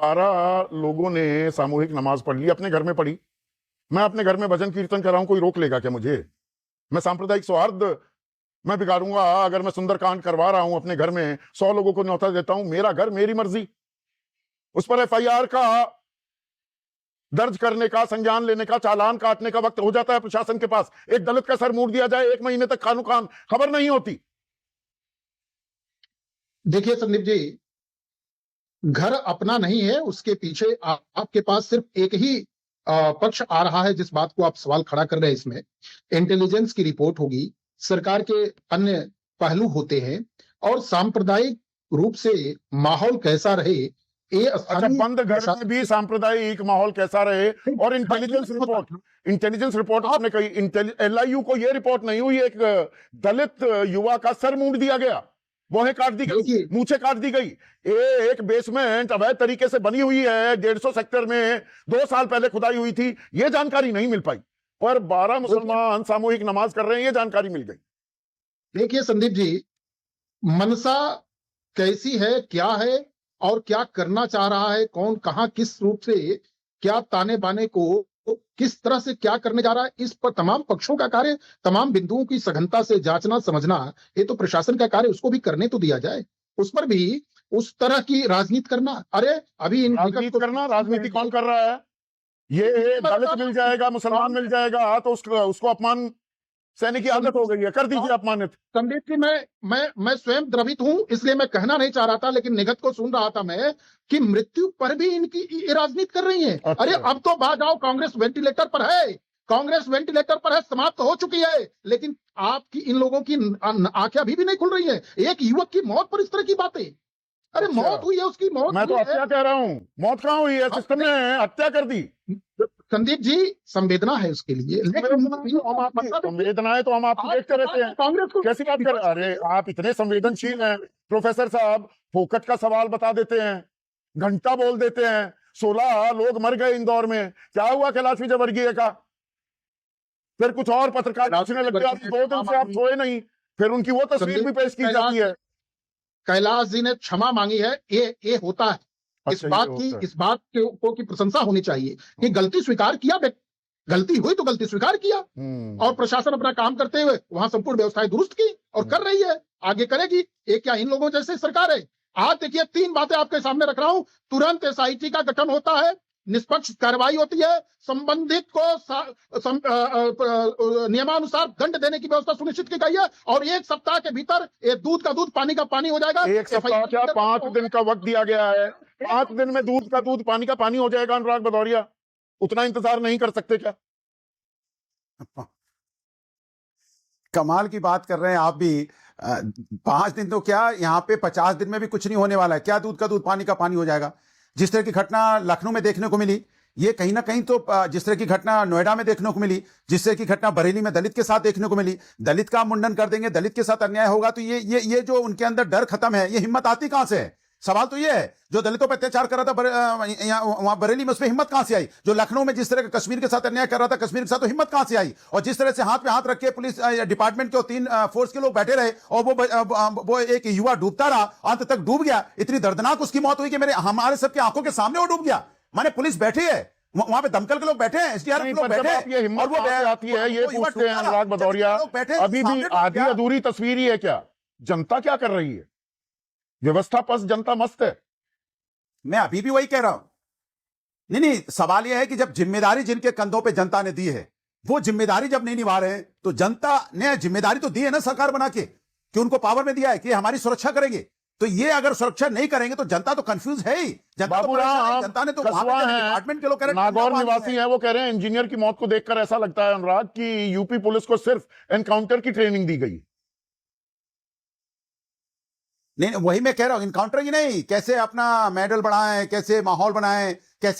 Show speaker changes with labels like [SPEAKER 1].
[SPEAKER 1] 12 लोगों ने सामूहिक नमाज पढ़ ली, अपने घर में पढ़ी। मैं अपने घर में भजन कीर्तन कर रहा हूं, कोई रोक लेगा क्या मुझे? मैं सांप्रदायिक सौहार्द मैं बिगाड़ूंगा अगर मैं सुंदरकांड करवा रहा हूं अपने घर में, 100 लोगों को न्योता देता हूं? मेरा घर मेरी मर्जी। उस पर एफआईआर का दर्ज करने का, संज्ञान लेने का, चालान काटने का वक्त हो जाता है प्रशासन के पास। एक दलित का सर मूड़ दिया जाए, 1 महीने तक खानो खान खबर नहीं होती।
[SPEAKER 2] देखिए संदीप जी, घर अपना नहीं है, उसके पीछे आपके पास सिर्फ एक ही पक्ष आ रहा है। जिस बात को आप सवाल खड़ा कर रहे हैं, इसमें इंटेलिजेंस की रिपोर्ट होगी, सरकार के अन्य पहलू होते हैं, और सांप्रदायिक रूप से माहौल कैसा रहे, ये
[SPEAKER 1] अच्छा, बंद घर में भी सांप्रदायिक माहौल कैसा रहे? और इंटेलिजेंस रिपोर्ट आपने कही, एलआईयू को यह रिपोर्ट नहीं हुई, एक दलित युवा का सर मूंड दिया गया, वहें काट दी गई, मूछें काट दी गई। एक बेसमेंट अवैध तरीके से बनी हुई है 150 सेक्टर में, 2 साल पहले खुदाई हुई थी, यह जानकारी नहीं मिल पाई, और 12 मुसलमान सामूहिक नमाज कर रहे हैं, यह जानकारी मिल गई।
[SPEAKER 2] देखिए संदीप जी, मनसा कैसी है, क्या है, और क्या करना चाह रहा है, कौन कहां किस रूप से क्या ताने बाने को किस तरह से क्या करने जा रहा है, इस पर तमाम पक्षों का कार्य, तमाम बिंदुओं की सघनता से जांचना समझना, ये तो प्रशासन का कार्य, उसको भी करने तो दिया जाए। उस पर भी उस तरह की राजनीति करना, अरे अभी
[SPEAKER 1] राजनीति कौन कर रहा है? ये दलित मिल जाएगा, मुसलमान मिल जाएगा तो उसको अपमान सहने की आदत हो गई है, कर दीजिए अपमानित।
[SPEAKER 2] संदीप जी, मैं स्वयं द्रवित हूं, इसलिए मैं कहना नहीं चाह रहा था, लेकिन निगत को सुन रहा था मैं कि मृत्यु पर भी इनकी राजनीति कर रही है।
[SPEAKER 1] अच्छा।
[SPEAKER 2] अरे अब तो बात आओ, कांग्रेस वेंटिलेटर पर है, कांग्रेस वेंटिलेटर पर है, समाप्त हो चुकी है, लेकिन आपकी इन लोगों की आंखें अभी भी नहीं खुल रही है। एक युवक की मौत पर इस तरह की बातें, अरे
[SPEAKER 1] अच्छा।
[SPEAKER 2] मौत हुई है, उसकी मौत,
[SPEAKER 1] मैं तो हत्या कह रहा हूं, मौत कहां हुई है? सिस्टम ने हत्या कर दी।
[SPEAKER 2] संदीप जी, संवेदना है उसके लिए,
[SPEAKER 1] संवेदनाएं तो हम आपको देखते रहते हैं, कांग्रेस को कैसी बात कर? अरे आप इतने संवेदनशील हैं प्रोफेसर साहब, फोकट का सवाल बता देते हैं, घंटा बोल देते हैं। 16 लोग मर गए इंदौर में, क्या हुआ कैलाश विजयवर्गीय का? फिर कुछ और पत्रकार पूछने लगते, आप 2 दिन से आप सोए नहीं, फिर उनकी वो तस्वीर भी पेश की जाती है।
[SPEAKER 2] कैलाश जी ने क्षमा मांगी है, ये होता है। इस बात की प्रशंसा होनी चाहिए कि गलती स्वीकार किया, गलती हुई तो गलती स्वीकार किया, और प्रशासन अपना काम करते हुए वहां संपूर्ण व्यवस्थाएं दुरुस्त की और कर रही है, आगे करेगी। ये क्या इन लोगों जैसे सरकार है? आज देखिए 3 बातें आपके सामने रख रहा हूं। तुरंत एसआईटी का गठन होता है, निष्पक्ष कार्रवाई होती है, संबंधित को नियमानुसार दंड देने की व्यवस्था सुनिश्चित की गई है, और 1 सप्ताह के भीतर ये दूध का दूध, पानी का पानी हो जाएगा।
[SPEAKER 1] 1 सप्ताह क्या, 5 दिन का वक्त दिया गया है। 5 दिन में दूध का दूध, पानी का पानी हो जाएगा। अनुराग भदौरिया, उतना इंतजार नहीं कर सकते क्या?
[SPEAKER 3] कमाल की बात कर रहे हैं आप भी। 5 दिन तो क्या, यहाँ पे 50 दिन में भी कुछ नहीं होने वाला है। क्या दूध का दूध, पानी का पानी हो जाएगा? जिस तरह की घटना लखनऊ में देखने को मिली, ये कहीं ना कहीं तो जिस तरह की घटना नोएडा में देखने को मिली, जिस तरह की घटना बरेली में दलित के साथ देखने को मिली, दलित का मुंडन कर देंगे, दलित के साथ अन्याय होगा, तो ये जो उनके अंदर डर खत्म है, ये हिम्मत आती कहां से है? सवाल तो ये है, जो दलितों पर अत्याचार कर रहा था वहां बरेली में, उसमें हिम्मत कहां से आई? जो लखनऊ में जिस तरह का कश्मीर के साथ अन्याय कर रहा था, कश्मीर के साथ, तो हिम्मत कहां से आई? और जिस तरह से हाथ पे हाथ रख के पुलिस डिपार्टमेंट के 3 फोर्स के लोग बैठे रहे, और वो एक युवा डूबता रहा, अंत तक डूब गया, इतनी दर्दनाक उसकी मौत हुई कि हमारे सबकी आंखों के सामने वो डूब गया। माने पुलिस बैठी है वहां पे, दमकल के लोग बैठे हैं, एसडीआरएफ के लोग बैठे हैं,
[SPEAKER 1] ये हिम्मत वो आती है, ये पूछते हैं अनुराग भदौरिया, अभी भी आधी अधूरी तस्वीर ही है क्या? जनता क्या कर रही है? व्यवस्था पस्त, जनता मस्त है।
[SPEAKER 3] मैं अभी भी वही कह रहा हूं। नहीं, सवाल यह है कि जब जिम्मेदारी जिनके कंधों पे जनता ने दी है, वो जिम्मेदारी जब नहीं निभा रहे हैं, तो जनता ने जिम्मेदारी तो दी है ना सरकार बना के, कि उनको पावर में दिया है कि हमारी सुरक्षा करेंगे, तो ये अगर सुरक्षा नहीं करेंगे तो जनता तो कंफ्यूज है ही। जनता ने तो डिपार्टमेंट के लोग कह रहे हैं,
[SPEAKER 1] नागौर निवासी हैं, वो कह रहे हैं इंजीनियर की मौत को देखकर ऐसा लगता है अनुराग कि यूपी पुलिस को सिर्फ एनकाउंटर की ट्रेनिंग दी गई।
[SPEAKER 3] नहीं, वही मैं कह रहा हूं, इनकाउंटर ही नहीं, कैसे अपना मेडल बढ़ाएं, कैसे माहौल बनाएं, कैसे